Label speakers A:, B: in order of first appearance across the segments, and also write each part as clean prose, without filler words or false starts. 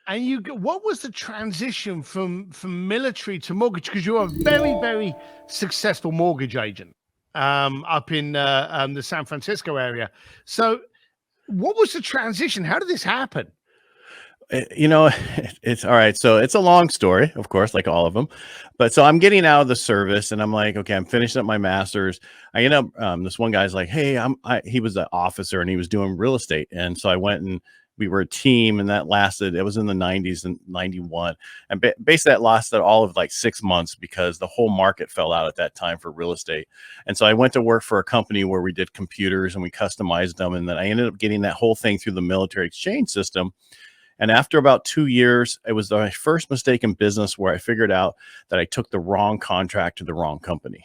A: And what was the transition from military to mortgage? Because you're a very, very successful mortgage agent up in the San Francisco area. So what was the transition? How did this happen?
B: It's all right. So it's a long story, of course, like all of them. But so I'm getting out of the service and I'm like, okay, I'm finishing up my master's. I end up, this one guy's like, hey, he was an officer and he was doing real estate. And so I went and we were a team and that lasted, it was in the 90s and 91. And basically that lasted all of like 6 months because the whole market fell out at that time for real estate. And so I went to work for a company where we did computers and we customized them. And then I ended up getting that whole thing through the military exchange system. And after about 2 years, it was my first mistake in business where I figured out that I took the wrong contract to the wrong company.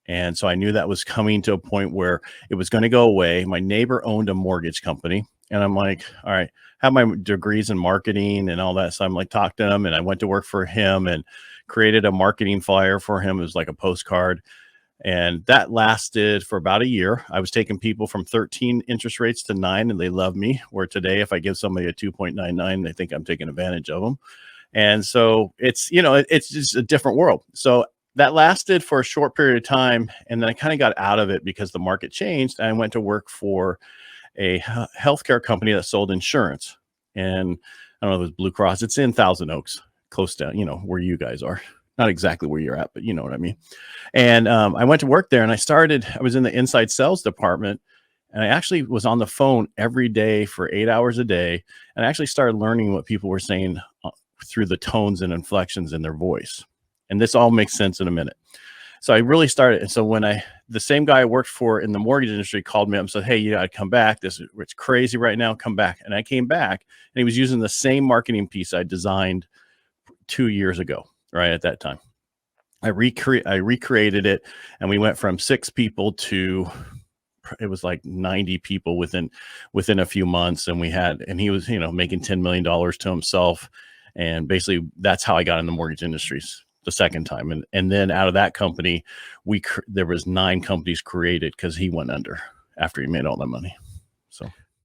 B: And so I knew that was coming to a point where it was going to go away. My neighbor owned a mortgage company. And I'm like, all right, I have my degrees in marketing and all that. So I'm like, talk to him. And I went to work for him and created a marketing flyer for him. It was like a postcard. And that lasted for about a year. I was taking people from 13 interest rates to 9, and they love me. Where today, if I give somebody a 2.99, they think I'm taking advantage of them. And so it's just a different world. So that lasted for a short period of time. And then I kind of got out of it because the market changed. And I went to work for a healthcare company that sold insurance. And I don't know if it was Blue Cross. It's in Thousand Oaks, close to, where you guys are. Not exactly where you're at, but you know what I mean. And I went to work there and I was in the inside sales department and I actually was on the phone every day for 8 hours a day. And I actually started learning what people were saying through the tones and inflections in their voice. And this all makes sense in a minute. So I really started. And so when the same guy I worked for in the mortgage industry called me up and said, hey, you got to come back. It's crazy right now. Come back. And I came back and he was using the same marketing piece I designed 2 years ago. Right at that time, I recreated it, and we went from 6 people to it was like 90 people within a few months, and he was making $10 million to himself, and basically that's how I got in the mortgage industries the second time, and then out of that company, there was 9 companies created because he went under after he made all that money. So